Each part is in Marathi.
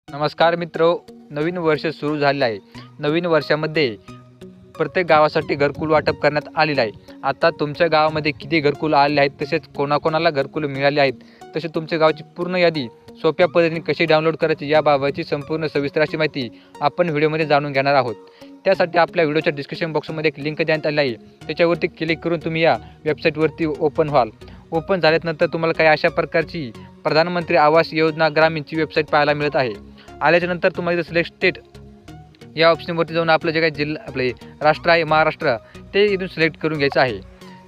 नमस्कार मित्रो, नवीन वर्ष सुरू झाले आहे। नवीन वर्षामध्ये प्रत्येक गावासाठी घरकुल वाटप करण्यात आलेले आहे। आता तुमच्या गावामध्ये किती घरकुल आले आहेत, तसेच कोणाकोणाला घरकुल मिळाले आहेत, तसे तुमच्या गावाची पूर्ण यादी सोप्या पद्धतीने कशी डाउनलोड करायची याबाबतची संपूर्ण सविस्तर अशी माहिती आपण व्हिडिओमध्ये जाणून घेणार आहोत। त्यासाठी आपल्या व्हिडिओच्या डिस्क्रिप्शन बॉक्समध्ये एक लिंक देण्यात आली आहे, त्याच्यावरती क्लिक करून तुम्ही या वेबसाईटवरती ओपन व्हाल। ओपन झाल्यानंतर तुम्हाला काही अशा प्रकारची प्रधानमंत्री आवास योजना ग्रामीणची वेबसाईट पाहायला मिळत आहे। आल्याच्यानंतर तुम्हाला इथं सिलेक्ट स्टेट या ऑप्शनवरती जाऊन आपलं जे काही जिल्हा आपले राष्ट्र आहे महाराष्ट्र ते इथून सिलेक्ट करून घ्यायचं आहे।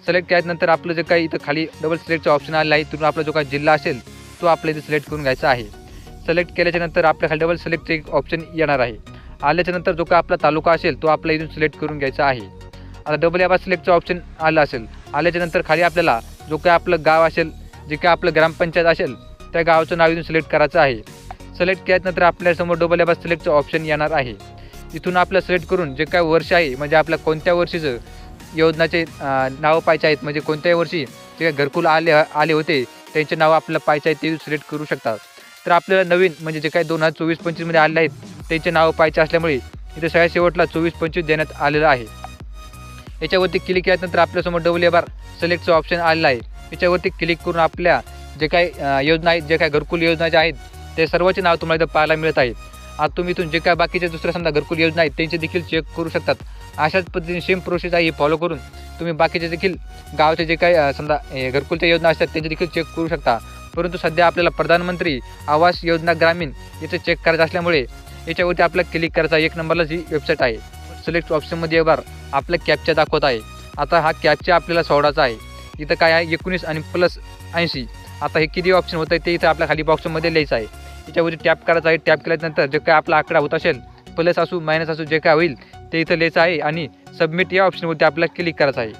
सिलेक्ट केल्यानंतर आपलं जे काही इथं खाली डबल सिलेक्टचा ऑप्शन आलेला आहे, तिथून आपला जो काही जिल्हा असेल तो आपल्या इथे सिलेक्ट करून घ्यायचा आहे। सिलेक्ट केल्याच्यानंतर आपल्या खाली डबल सिलेक्टचे एक ऑप्शन येणार आहे। आल्याच्यानंतर जो काही आपला तालुका असेल तो आपल्या इथून सिलेक्ट करून घ्यायचा आहे। आता डबल या सिलेक्टचा ऑप्शन आला असेल, आल्याच्यानंतर खाली आपल्याला जो काही आपलं गाव असेल, जे काही आपलं ग्रामपंचायत असेल त्या गावाचं नाव इथून सिलेक्ट करायचं आहे। सिलेक्ट केल्यानंतर आपल्यासमोर डबल या सिलेक्टचं ऑप्शन येणार आहे। इथून आपलं सिलेक्ट करून जे काही वर्ष आहे, म्हणजे आपल्या कोणत्या वर्षीचं योजनाचे नावं पाहायचे आहेत, म्हणजे कोणत्या वर्षी जे घरकुल आले होते त्यांचे नाव आपल्याला पाहायचे आहेत ते सिलेक्ट करू शकतात। तर आपल्याला नवीन म्हणजे जे काही 2024-25मध्ये आले आहेत त्यांचे नाव पाहायचे असल्यामुळे इथे सगळ्यात शेवटला 24-25 देण्यात आलेलं आहे। याच्यावरती क्लिक केल्यानंतर आपल्यासमोर डबल या सिलेक्टचं ऑप्शन आलेलं आहे। याच्यावरती क्लिक करून आपल्या जे काही योजना आहेत, जे काही घरकुल योजना ज्या आहेत ते सर्वचे नाव तुम्हाला इथं पाहायला मिळत आहेत। आता तुम्ही इथून जे काय बाकीचे दुसऱ्या समजा घरकुल योजना आहेत त्यांचे देखील चेक करू शकतात। अशाच पद्धतीने सेम प्रोसेस आहे, फॉलो करून तुम्ही बाकीचे देखील गावाचे जे काही समजा घरकुलच्या योजना असतात त्यांचे देखील चेक करू शकता। परंतु सध्या आपल्याला प्रधानमंत्री आवास योजना ग्रामीण याचे चेक करायचं असल्यामुळे याच्यावरती आपल्याला क्लिक करायचा। एक नंबरला जी वेबसाईट आहे सिलेक्ट ऑप्शनमध्ये एबार आपलं कॅप्चा दाखवत आहे। आता हा कॅप्चा आपल्याला सोडायचा आहे। इथं काय आहे 19 आणि प्लस 80। आता हे किती ऑप्शन होतं आहे ते इथं आपल्या खाली बॉक्समध्ये लिहायचं आहे। याच्यावरती टॅप करायचं आहे। टॅप केल्यानंतर जे काय आपला आकडा होत असेल, प्लस असू मायनस असू जे काय होईल ते इथं लिहायचं आहे आणि सबमिट या ऑप्शनवरती आपल्याला क्लिक करायचं आहे।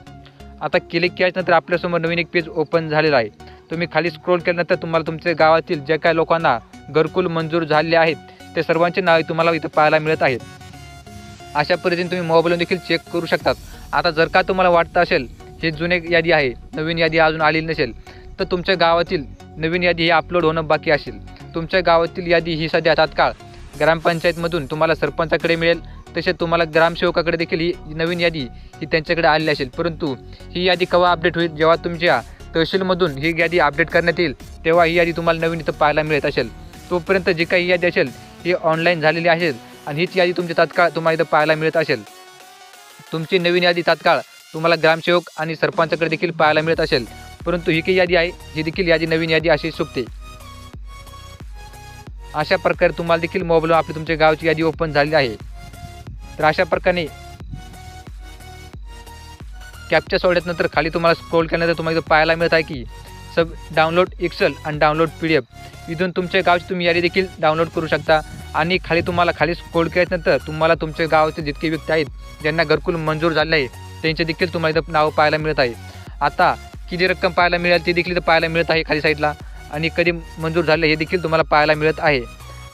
आता क्लिक केल्यानंतर आपल्यासमोर नवीन एक पेज ओपन झालेला आहे। तुम्ही खाली स्क्रोल केल्यानंतर तुम्हाला तुमच्या गावातील जे काय लोकांना घरकुल मंजूर झालेले आहेत ते सर्वांचे नाव तुम्हाला इथं पाहायला मिळत आहेत। अशा पद्धतीने तुम्ही मोबाईलवरून देखील चेक करू शकतात। आता जर का तुम्हाला वाटतं असेल हे जुने यादी आहे, नवीन यादी अजून आलेली नसेल, तर तुमच्या गावातील नवीन यादी ही अपलोड होणं बाकी असेल। तुमच्या गावातील यादी ही सध्या तात्काळ ग्रामपंचायतमधून तुम्हाला सरपंचाकडे मिळेल, तसेच तुम्हाला ग्रामसेवकाकडे देखील ही नवीन यादी ही त्यांच्याकडे आलेली असेल। परंतु ही यादी केव्हा अपडेट होईल, जेव्हा तुमच्या तहसीलमधून ही यादी अपडेट करण्यात येईल तेव्हा ही यादी तुम्हाला नवीन इथं पाहायला मिळत असेल। तोपर्यंत जी काही यादी असेल ही ऑनलाईन झालेली असेल आणि हीच यादी तुमची तात्काळ तुम्हाला इथं पाहायला मिळत असेल। तुमची नवीन यादी तात्काळ तुम्हाला ग्रामसेवक आणि सरपंचाकडे देखील पाहायला मिळत असेल। परंतु ही काही यादी आहे ही देखील यादी नवीन यादी अशी शोभते। अशा प्रकारे तुम्हाला देखील मोबाईलवर आपली तुमच्या गावची यादी ओपन झालेली आहे। तर अशा प्रकारे कॅप्चा सोडल्यानंतर खाली तुम्हाला स्क्रोल केल्यानंतर तुम्हाला इथं पाहायला मिळत आहे की सब डाउनलोड एक्सेल आणि डाउनलोड PDF। इथून तुमच्या गावची तुम्ही यादी देखील डाउनलोड करू शकता। आणि खाली तुम्हाला खाली स्क्रोल केल्यानंतर तुम्हाला तुमच्या गावाचे जितके व्यक्ती आहेत ज्यांना घरकुल मंजूर झाले आहे त्यांचे देखील तुम्हाला इथं नाव पाहायला मिळत आहे। आता किती रक्कम पाहायला मिळेल ते देखील पाहायला मिळत आहे खाली साईडला, आणि कधी मंजूर झाले हे देखील तुम्हाला पाहायला मिळत आहे।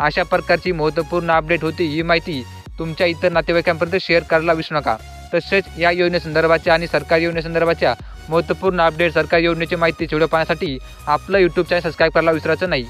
अशा प्रकारची महत्त्वपूर्ण अपडेट होती। ही माहिती तुमच्या इतर नातेवाईकांपर्यंत शेअर करायला विसरू नका। तसेच या योजनेसंदर्भाच्या आणि सरकारी योजनेसंदर्भाच्या महत्त्वपूर्ण अपडेट, सरकारी योजनेची माहिती व्हिडिओ पाहण्यासाठी आपलं YouTube चॅनल सबस्क्राईब करायला विसरायचं नाही।